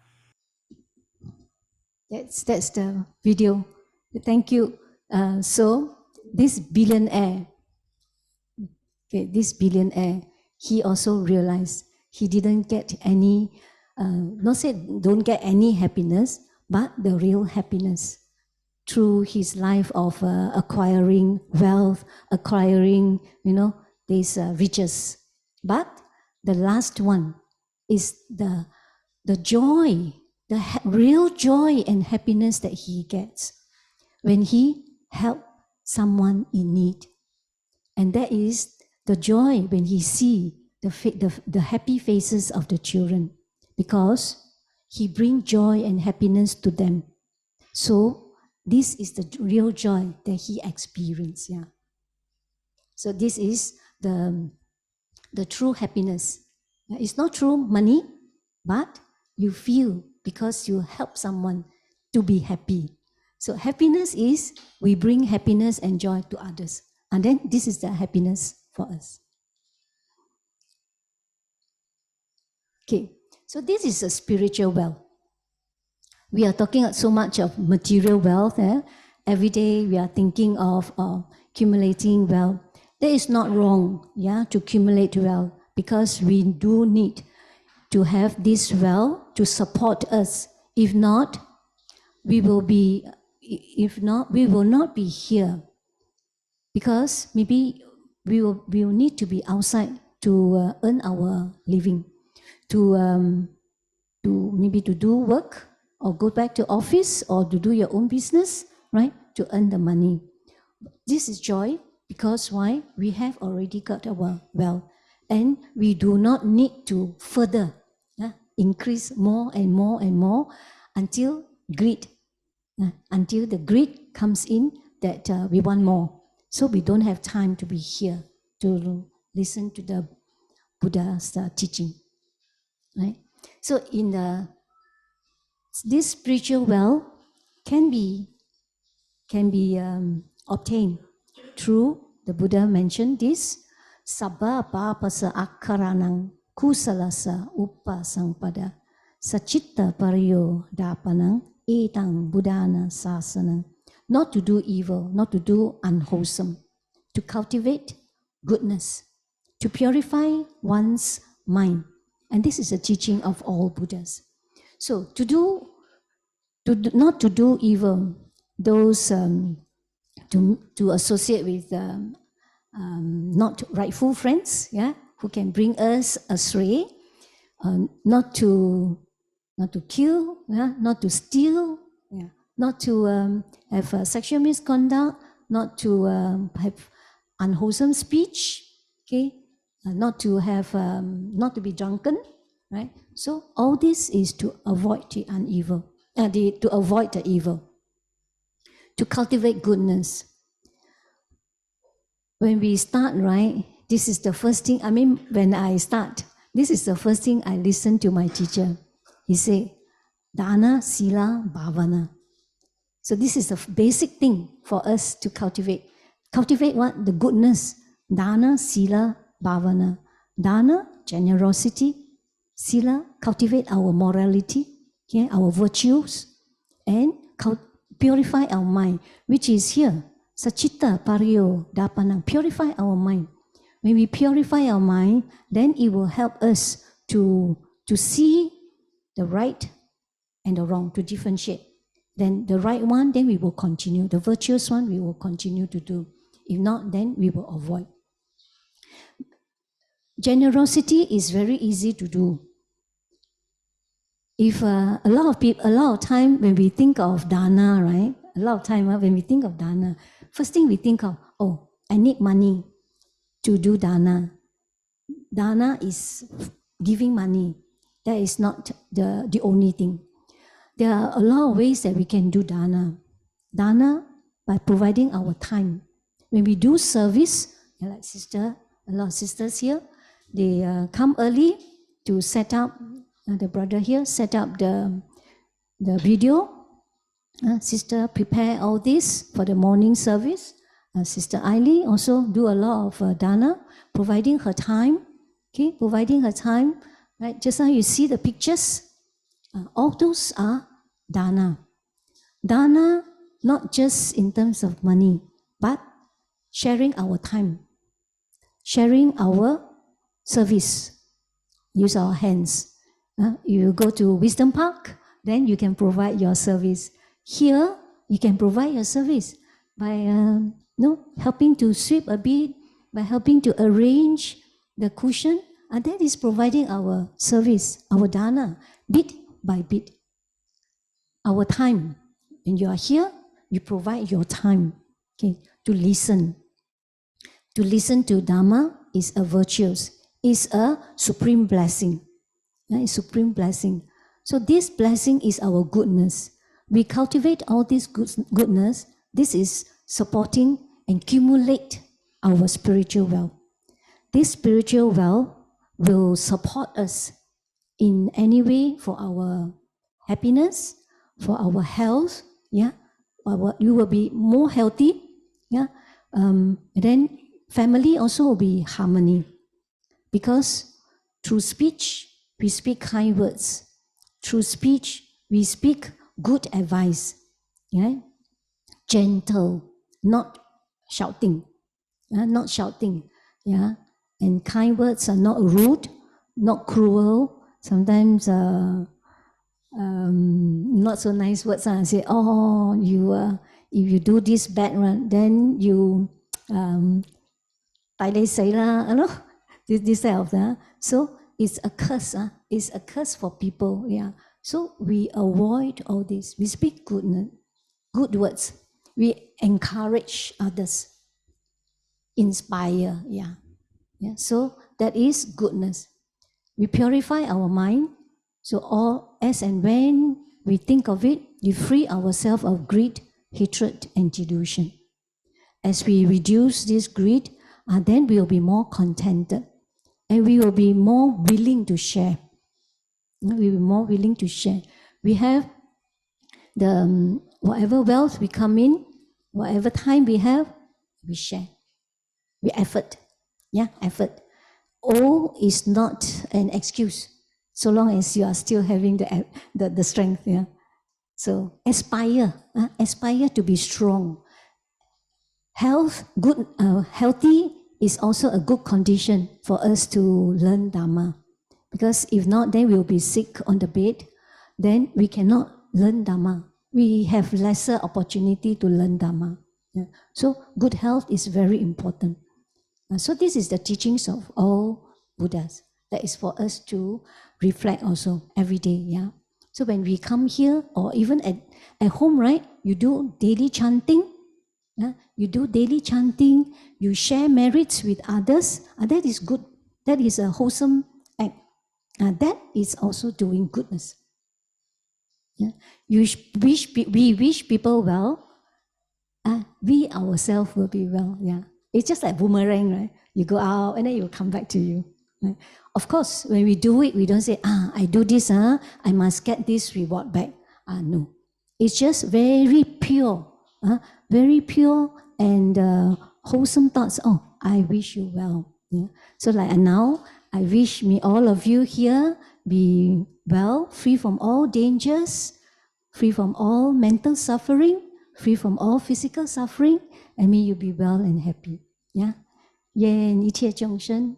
That's the video. Thank you. So this billionaire, he also realized he didn't get any, not say don't get any happiness, but the real happiness through his life of acquiring wealth, acquiring, these riches. But the last one is the joy, the real joy and happiness that he gets when he helps someone in need. And that is the joy when he see the happy faces of the children, because he brings joy and happiness to them. So this is the real joy that he experienced. Yeah. So this is the true happiness. It's not true money, but you feel because you help someone to be happy. So happiness is we bring happiness and joy to others. And then this is the happiness for us. Okay, so this is a spiritual wealth. We are talking so much of material wealth. Every day we are thinking of accumulating wealth. That is not wrong, to accumulate wealth, because we do need to have this wealth to support us. If not, we will not be here, because maybe we will need to be outside to earn our living, to maybe to do work or go back to office or to do your own business, right? To earn the money. This is joy, because why? We have already got our wealth, and we do not need to further increase more and more and more until greed, until the greed comes in that we want more. So we don't have time to be here to listen to the Buddha's teaching, right? So in this spiritual wealth can be obtained through, the Buddha mentioned this, sabba papasa akkaranang kusalasa upasangpada sachitta pariyo dapanang etang buddhana sasanang. Not to do evil, not to do unwholesome, to cultivate goodness, to purify one's mind. And this is a teaching of all Buddhas. So not to do evil, those to associate with not rightful friends, who can bring us astray, not to not to kill, yeah, not to steal, yeah, not to have sexual misconduct, not to have unwholesome speech, okay, not to have, not to be drunken, right? So all this is to avoid the evil, to avoid the evil, to cultivate goodness. When we start, right, this is the first thing, when I start, this is the first thing I listen to my teacher. He said, Dana, Sila, Bhavana. So this is the basic thing for us to cultivate. Cultivate what? The goodness. Dana, Sila, Bhavana. Dana, generosity. Sila, cultivate our morality, okay, our virtues, and purify our mind, which is here. Sachitta Pariyo Dapana. Purify our mind. When we purify our mind, then it will help us to see the right and the wrong, to differentiate. Then the right one, then we will continue. The virtuous one, we will continue to do. If not, then we will avoid. Generosity is very easy to do. If a lot of time when we think of dana, right? A lot of time when we think of dana, first thing we think of, oh, I need money to do dana. Dana is giving money. That is not the only thing. There are a lot of ways that we can do dana. Dana by providing our time. When we do service, like a lot of sisters here, they come early to set up, the brother here set up the video. Sister prepare all this for the morning service. Sister Aili also do a lot of dana, providing her time. Okay, providing her time. Right, just now you see the pictures. All those are dana. Dana, not just in terms of money, but sharing our time, sharing our service, use our hands. You go to Wisdom Park, then you can provide your service. Here, you can provide your service by helping to sweep a bit, by helping to arrange the cushion. And that is providing our service, our dana, bit by bit. Our time. When you are here, you provide your time, okay, to listen. To listen to Dhamma is a virtue, is a supreme blessing. A supreme blessing. So this blessing is our goodness. We cultivate all this goodness. This is supporting and accumulate our spiritual wealth. This spiritual wealth will support us in any way for our happiness, for our health, yeah. You will be more healthy, yeah. Then family also will be harmony, because through speech we speak kind words. Through speech we speak good advice, yeah. Gentle, not shouting, not shouting, yeah. And kind words are not rude, not cruel. Sometimes not so nice words. Say, oh, if you do this bad one, then you this type of that. So it's a curse. It's a curse for people. Yeah. So we avoid all this. We speak good words. We encourage others, inspire. Yeah. Yeah. So that is goodness. We purify our mind. So all as and when we think of it, we free ourselves of greed, hatred, and delusion. As we reduce this greed, then we will be more contented, and we will be more willing to share. We will be more willing to share. We have the whatever wealth we come in, whatever time we have, we share. We effort. Yeah, effort. All is not an excuse, so long as you are still having the strength. Yeah. So aspire to be strong. Healthy is also a good condition for us to learn Dhamma. Because if not, then we'll be sick on the bed. Then we cannot learn Dhamma. We have lesser opportunity to learn Dhamma. Yeah. So good health is very important. So this is the teachings of all Buddhas. That is for us to reflect also every day. Yeah. So when we come here or even at home, right, you do daily chanting. You do daily chanting, you share merits with others. That is good. That is a wholesome act. That is also doing goodness. Yeah? We wish people well, we ourselves will be well. Yeah. It's just like boomerang, right? You go out and then it will come back to you. Right? Of course, when we do it, we don't say, I do this, I must get this reward back. No. It's just very pure and wholesome thoughts. Oh, I wish you well. Yeah. So like now, I wish all of you here be well, free from all dangers, free from all mental suffering, free from all physical suffering, and may you be well and happy. Yeah. 愿一切众生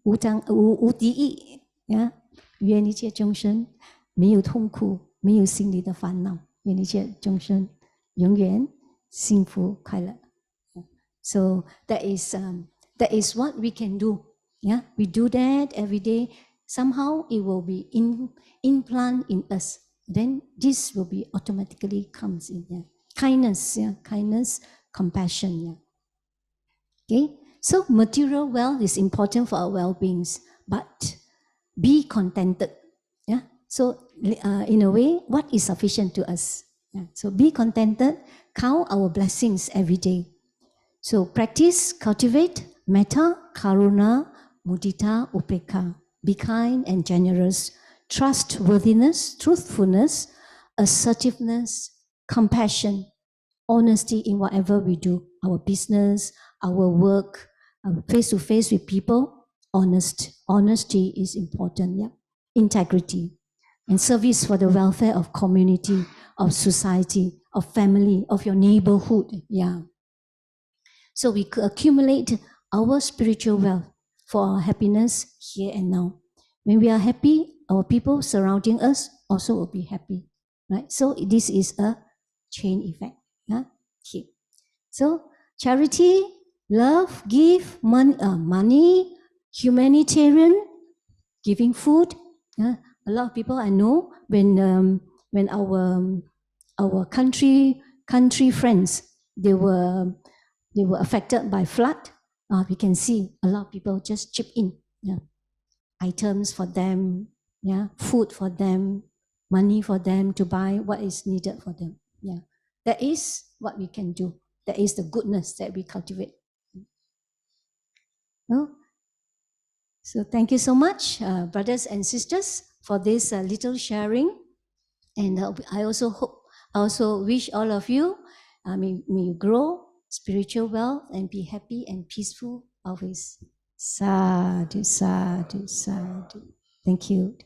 无敌意呀，愿一切众生没有痛苦，没有心理的烦恼，愿一切众生永远幸福快乐。So that is what we can do. Yeah, we do that every day. Somehow it will be implant in us. Then this will be automatically comes in. Yeah, kindness, compassion. Yeah. Okay, so material wealth is important for our well-beings, but be contented. Yeah, so in a way, what is sufficient to us? Yeah. So be contented, count our blessings every day. So practice, cultivate metta, karuna, mudita, upekha. Be kind and generous, trustworthiness, truthfulness, assertiveness, compassion, honesty in whatever we do, our business, our work, face to face with people. Honesty is important. Yeah, integrity and service for the welfare of community, of society, of family, of your neighborhood. Yeah. So we accumulate our spiritual wealth for our happiness here and now. When we are happy, our people surrounding us also will be happy, right? So this is a chain effect. Yeah? Okay. So charity, love, give money, humanitarian, giving food. Yeah? A lot of people I know when our country friends they were affected by flood. We can see a lot of people just chip in, yeah, items for them, yeah, food for them, money for them to buy what is needed for them. Yeah, that is what we can do. That is the goodness that we cultivate. Well, so thank you so much, brothers and sisters, for this little sharing. And I also wish all of you may you grow spiritual wealth and be happy and peaceful always. Sadhu, sadhu, sadhu. Thank you.